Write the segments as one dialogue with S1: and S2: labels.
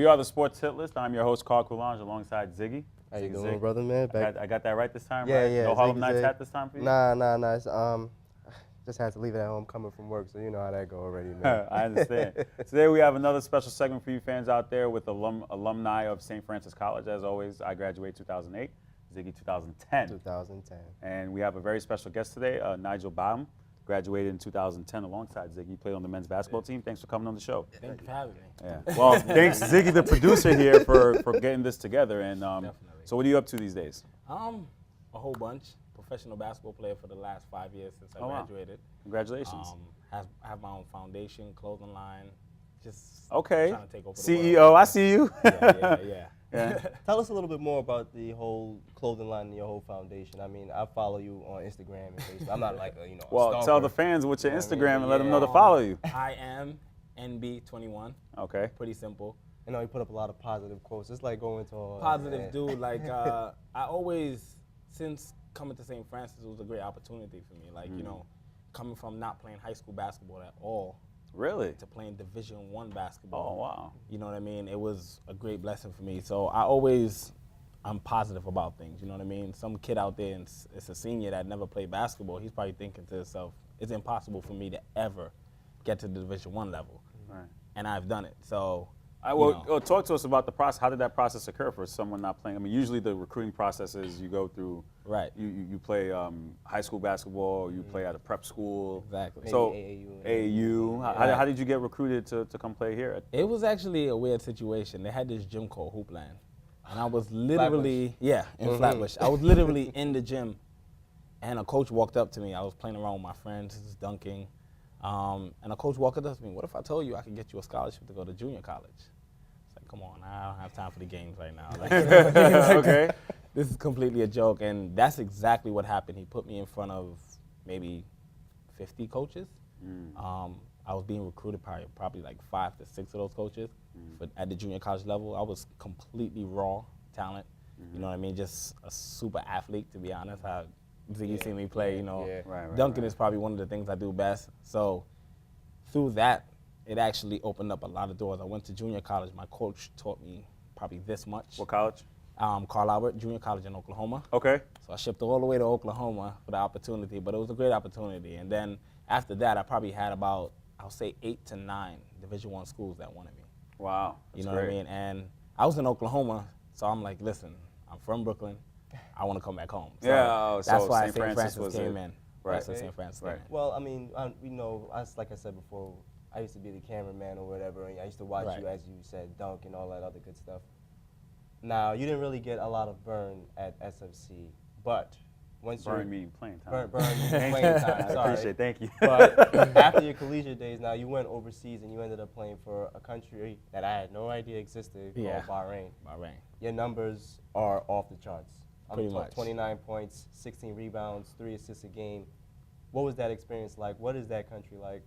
S1: are the Sports Hit List. I'm your host, Carl Coulange, alongside Ziggy.
S2: How you doing, brother, man?
S1: I got that right this time,
S2: yeah,
S1: right?
S2: Yeah,
S1: No Harlem
S2: Ziggy
S1: Nights
S2: Zig.
S1: hat this time for you?
S2: Nah. It's, just had to leave it at home coming from work, so you know how that go already, man.
S1: I understand. Today we have another special segment for you fans out there with alumni of St. Francis College. As always, I graduated 2008, Ziggy 2010.
S2: 2010.
S1: And we have a very special guest today, Nigel Byam. Graduated in 2010 alongside Ziggy. He played on the men's basketball team. Thanks for coming on the show.
S3: Thank you for having me.
S1: Yeah. Well, thanks Ziggy, the producer here, for getting this together. And
S3: Definitely.
S1: so what are you up to these days?
S3: A whole bunch. Professional basketball player for the last 5 years since I graduated.
S1: Wow. Congratulations.
S3: Have my own foundation, clothing line. Just
S1: Okay.
S3: trying to take over the
S1: CEO,
S3: world.
S1: I see you.
S3: Yeah.
S2: Tell us a little bit more about the whole clothing line and your whole foundation. I mean, I follow you on Instagram and Facebook. I'm not like a, a
S1: Well,
S2: stalker.
S1: tell the fans what's your
S2: You know what I
S1: Instagram
S2: mean?
S1: and let them know to follow you.
S3: I am NB21.
S1: Okay.
S3: Pretty simple.
S2: You know, you put up a lot of positive quotes. It's like going to a
S3: Positive dude. Like, I always, since coming to St. Francis, it was a great opportunity for me. Like, you know, coming from not playing high school basketball at all.
S1: Really?
S3: To playing Division I basketball.
S1: Oh, wow.
S3: You know what I mean? It was a great blessing for me. So I'm positive about things, you know what I mean? Some kid out there, and it's a senior that never played basketball, he's probably thinking to himself, it's impossible for me to ever get to the Division I level.
S1: Right.
S3: And I've done it, so.
S1: Talk to us about the process. How did that process occur for someone not playing? I mean, usually the recruiting process is you go through.
S3: Right.
S1: You play high school basketball. You play at a prep school.
S3: Exactly.
S1: So
S2: Maybe
S1: AAU. How did you get recruited to come play here?
S3: It was actually a weird situation. They had this gym called Hoopland. And I was literally, in Flatbush. I was literally in the gym, and a coach walked up to me. I was playing around with my friends, just dunking. And a coach walked up to me, what if I told you I could get you a scholarship to go to junior college? It's like, come on, I don't have time for the games right now. Like,
S1: Okay.
S3: This is completely a joke, and that's exactly what happened. He put me in front of maybe 50 coaches. I was being recruited probably like 5 to 6 of those coaches. But at the junior college level, I was completely raw talent. You know what I mean? Just a super athlete, to be honest. You see me play, you know.
S1: Right,
S3: Dunking is probably one of the things I do best. So through that, it actually opened up a lot of doors. I went to junior college. My coach taught me probably this much.
S1: What college?
S3: Carl Albert Junior College in Oklahoma.
S1: Okay.
S3: So I shipped all the way to Oklahoma for the opportunity, but it was a great opportunity. And then after that, I probably had about, I'll say 8 to 9 Division I schools that wanted me.
S1: Wow.
S3: You know what I mean? And I was in Oklahoma, so I'm like, listen, I'm from Brooklyn. I want to come back home. So that's why St. Francis came in.
S1: Right.
S3: That's why St. Francis came in.
S2: Well, I mean, like I said before, I used to be the cameraman or whatever, and I used to watch you, as you said, dunk and all that other good stuff. Now, you didn't really get a lot of burn at SFC, but once
S1: Burn meaning playing time.
S2: Burn meaning playing time,
S1: I
S2: sorry.
S1: appreciate it, thank you.
S2: But after your collegiate days, now you went overseas and you ended up playing for a country that I had no idea existed called Bahrain.
S3: Bahrain.
S2: Your numbers are off the charts.
S3: Pretty much.
S2: 29 points, 16 rebounds, 3 assists a game. What was that experience like? What is that country like?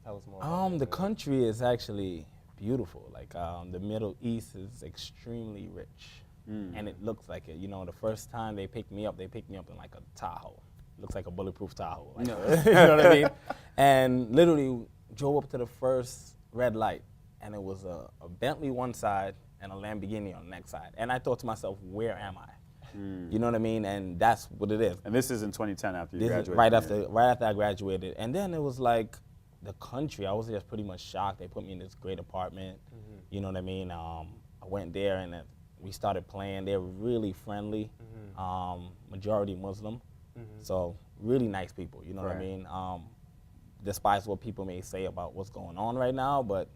S2: Tell us more about that.
S3: The country is actually beautiful. Like the Middle East is extremely rich. And it looks like it. You know, the first time they picked me up in like a Tahoe. Looks like a bulletproof Tahoe. Like, you know what I mean? And literally drove up to the first red light, and it was a Bentley one side and a Lamborghini on the next side. And I thought to myself, where am I? You know what I mean? And that's what it is.
S1: And this is in 2010 after you graduated.
S3: Right after I graduated. And then it was like the country, I was just pretty much shocked. They put me in this great apartment. You know what I mean? I went there and we started playing. They were really friendly, majority Muslim. So really nice people, you know what I mean? Despite what people may say about what's going on right now, but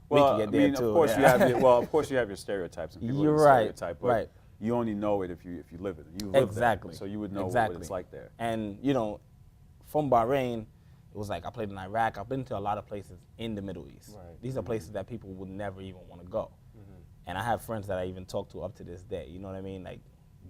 S3: we can get there too.
S1: Of course, of course you have your stereotypes. And people
S3: You're right,
S1: stereotype, but
S3: right.
S1: You only know it if you live it. You live
S3: Exactly.
S1: there, so you would know what it's like there.
S3: And you know, from Bahrain, it was like I played in Iraq. I've been to a lot of places in the Middle East.
S2: Right.
S3: These are places that people would never even want to go. And I have friends that I even talk to up to this day. You know what I mean? Like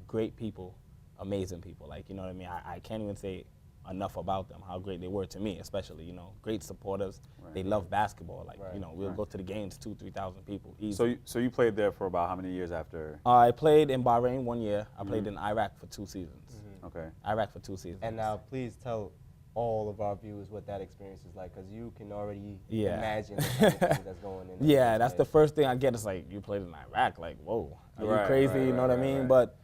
S3: great people, amazing people. Like, you know what I mean? I can't even say enough about them, how great they were to me, especially, you know, great supporters.
S1: Right.
S3: They love basketball. Like, you know, we'll go to the games, 2,000-3,000 people. Easy.
S1: So you played there for about how many years after?
S3: I played in Bahrain 1 year. I played in Iraq for 2 seasons.
S1: Okay.
S3: Iraq for 2 seasons.
S2: And now please tell all of our viewers what that experience is like, because you can already
S3: Yeah.
S2: imagine the kind of things that's going in.
S3: Yeah, that's the first thing I get. It's like, you played in Iraq. Like, whoa, are you
S1: Right,
S3: crazy?
S1: right,
S3: You know what I
S1: right,
S3: mean?
S1: right.
S3: But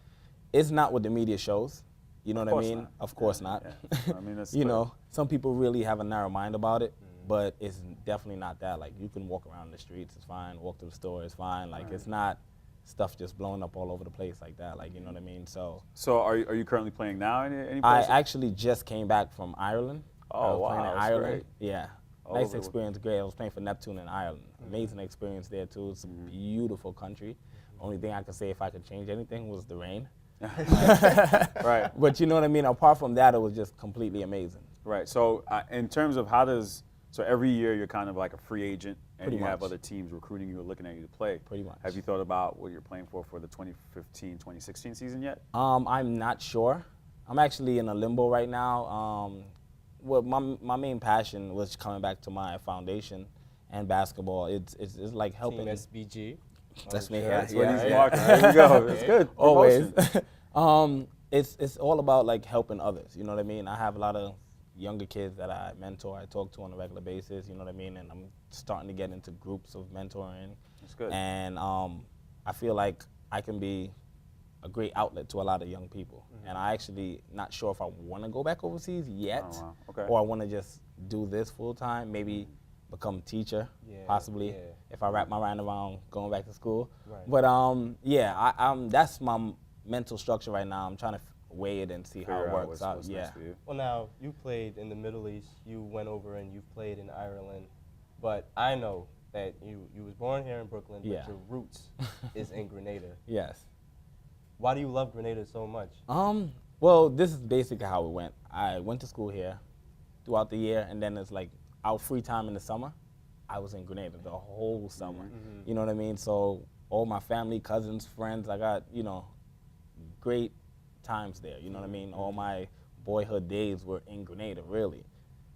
S3: it's not what the media shows. You know
S1: Of
S3: what I
S1: course
S3: mean?
S1: not.
S3: Of course
S1: Yeah,
S3: not.
S1: yeah. I mean, that's
S3: You
S1: clear.
S3: know, some people really have a narrow mind about it, but it's definitely not that. Like, you can walk around the streets, it's fine. Walk to the store, it's fine. Like, it's not stuff just blowing up all over the place like that. Like, you know what I mean? So
S1: are you currently playing now any
S3: I
S1: place?
S3: actually just came back from Ireland.
S1: Oh,
S3: I was
S1: wow,
S3: playing in
S1: that's
S3: Ireland.
S1: great.
S3: Yeah.
S1: All
S3: Nice
S1: over the-
S3: experience, great. I was playing for Neptune in Ireland. Amazing experience there too. It's a beautiful country. Only thing I could say if I could change anything was the rain.
S1: Right.
S3: But you know what I mean? Apart from that, it was just completely amazing.
S1: Right. So in terms of so every year you're kind of like a free agent, and
S3: Pretty
S1: you have
S3: much.
S1: other teams recruiting you or looking at you to play.
S3: Pretty much.
S1: Have you thought about what you're playing for the 2015-2016 season yet?
S3: I'm not sure. I'm actually in a limbo right now. Well, my main passion was coming back to my foundation and basketball. It's like helping.
S2: Team SBG.
S3: That's me.
S2: sure.
S3: Yeah,
S1: That's what he's
S3: yeah.
S1: marking. There you go. It's good.
S3: Always.
S1: Promotion.
S3: It's all about like helping others. You know what I mean? I have a lot of younger kids that I mentor, I talk to on a regular basis. You know what I mean? And I'm starting to get into groups of mentoring.
S1: That's good.
S3: And I feel like I can be a great outlet to a lot of young people. And I actually not sure if I want to go back overseas yet,
S1: Oh, wow. Okay.
S3: or I want to just do this full time. Maybe become a teacher,
S2: Yeah,
S3: possibly,
S2: yeah.
S3: if I wrap my mind around going back to school.
S2: Right.
S3: But yeah, that's my mental structure right now. I'm trying to weigh it and see how
S1: Figure
S3: it
S1: out
S3: works out.
S1: what's
S3: Yeah.
S1: next for you.
S2: Well, now, you played in the Middle East. You went over and you've played in Ireland. But I know that you was born here in Brooklyn, but
S3: Yeah.
S2: your roots is in Grenada.
S3: Yes.
S2: Why do you love Grenada so much?
S3: Well, this is basically how it went. I went to school here throughout the year, and then it's like our free time in the summer, I was in Grenada the whole summer. You know what I mean? So all my family, cousins, friends, I got, great times there. You know what I mean? All my boyhood days were in Grenada, really.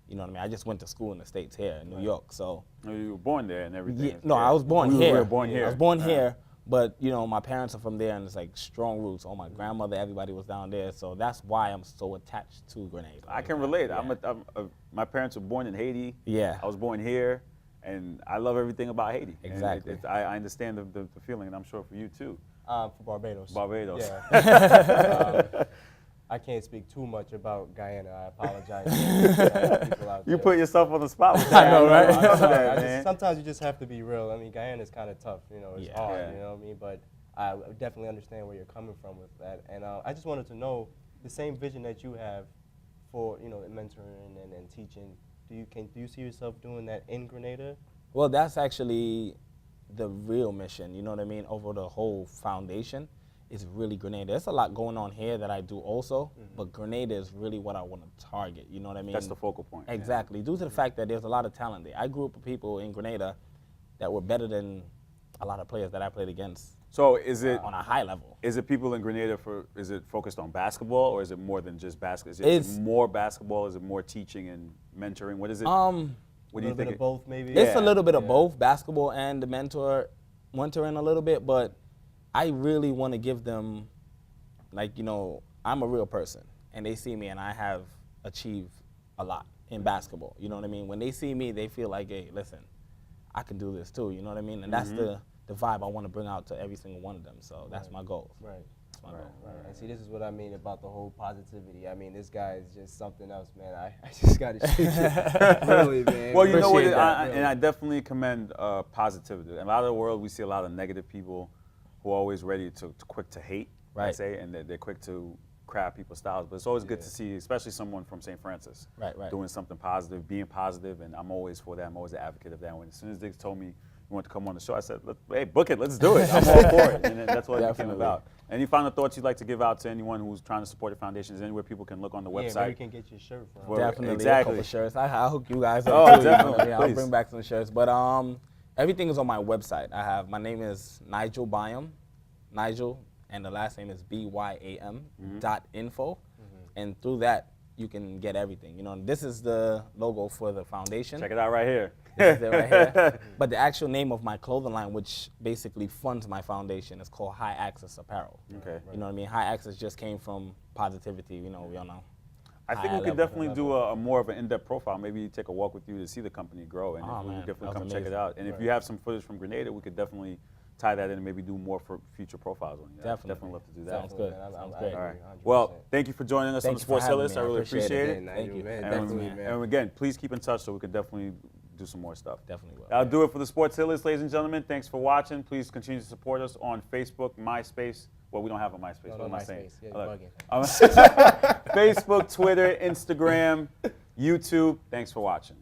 S3: You know what I mean? I just went to school in the States here in New York, so.
S1: No, you were born there and everything.
S3: Yeah, no, I was born
S1: You
S3: here.
S1: were born here.
S3: I was born
S1: Right.
S3: here, but my parents are from there, and it's like strong roots. All my grandmother, everybody was down there, so that's why I'm so attached to Grenada.
S1: I can relate.
S3: Yeah.
S1: My parents were born in Haiti.
S3: Yeah.
S1: I was born here, and I love everything about Haiti. And
S3: Exactly.
S1: I understand the feeling, and I'm sure for you too.
S2: For Barbados.
S1: Barbados.
S2: Yeah. I can't speak too much about Guyana. I apologize. to people out
S1: You
S2: there.
S1: put yourself on the spot with
S3: I
S1: that.
S3: know, right?
S1: I love
S2: Sorry,
S1: that, man.
S2: sometimes you just have to be real. I mean, Guyana is kind of tough. It's
S3: Yeah.
S2: hard.
S1: Yeah.
S2: You know what I mean? But I definitely understand where you're coming from with that. And I just wanted to know the same vision that you have for mentoring and teaching. Do you see yourself doing that in Grenada?
S3: Well, that's actually the real mission, you know what I mean, over the whole foundation is really Grenada. There's a lot going on here that I do also, but Grenada is really what I want to target, you know what I mean?
S1: That's the focal point. yeah.
S3: Exactly, due to the fact that there's a lot of talent there. I grew up with people in Grenada that were better than a lot of players that I played against
S1: So is it
S3: on a high level.
S1: is it people in Grenada is it focused on basketball, or is it more than just basketball? Is it
S3: It's-
S1: more basketball? Is it more teaching and mentoring? What is it? What do you
S2: A little bit
S1: think?
S2: of both, maybe.
S3: It's a little bit of
S2: Yeah.
S3: both, basketball and the mentoring a little bit, but I really want to give them, I'm a real person, and they see me, and I have achieved a lot in basketball. You know what I mean? When they see me, they feel like, hey, listen, I can do this too. You know what I mean? And that's the vibe I want to bring out to every single one of them. So that's my goal.
S2: Right.
S3: That's my goal.
S2: Right. And see, this is what I mean about the whole positivity. I mean, this guy is just something else, man. I just got to shake it. Really, man.
S1: Well, you know what?
S3: Appreciate that,
S1: And I definitely commend positivity. In a lot of the world, we see a lot of negative people who are always ready to quick to hate,
S3: Right.
S1: I say, and they're quick to crap people's styles. But it's always good
S2: Yeah.
S1: to see, especially someone from St. Francis,
S3: Right.
S1: doing something positive, being positive, and I'm always for that. I'm always an advocate of that. When as soon as Diggs told me you want to come on the show, I said, "Hey, book it, let's do it. I'm all for it." And then that's what it became
S3: Definitely.
S1: about. Any final thoughts you'd like to give out to anyone who's trying to support the foundation? Is there anywhere people can look on the
S2: Yeah,
S1: website?
S2: maybe you can get your shirt from.
S1: Well,
S3: Definitely
S1: exactly.
S3: a couple shirts. I'll hook you guys up
S1: Oh,
S3: too. You know
S1: definitely,
S3: what I mean? I'll
S1: please.
S3: bring back some shirts. But everything is on my website. My name is Nigel Byam, Nigel, and the last name is BYAM.info. And through that, you can get everything. This is the logo for the foundation.
S1: Check it out right here.
S3: This is it right here. But the actual name of my clothing line, which basically funds my foundation, is called High Access Apparel.
S1: Okay.
S3: You know what I mean? High Access just came from positivity. We all know.
S1: I think we could definitely do a more of an in-depth profile. Maybe take a walk with you to see the company grow, and we would definitely come check it out. And if you have some footage from Grenada, we could definitely tie that in and maybe do more for future profiles on you. Definitely love to do that.
S3: Sounds good.
S2: Sounds
S3: great.
S1: All right. Well, thank you for joining us on the Sports Illust. I really appreciate it.
S2: Thank you, man.
S1: And again, please keep in touch so we could definitely do some more stuff.
S3: Definitely will.
S1: That'll do it for the Sports Illust, ladies and gentlemen. Thanks for watching. Please continue to support us on Facebook, MySpace. Well, we don't have a MySpace. What am I saying?
S2: Yeah, you're bugging.
S1: Facebook, Twitter, Instagram, YouTube. Thanks for watching.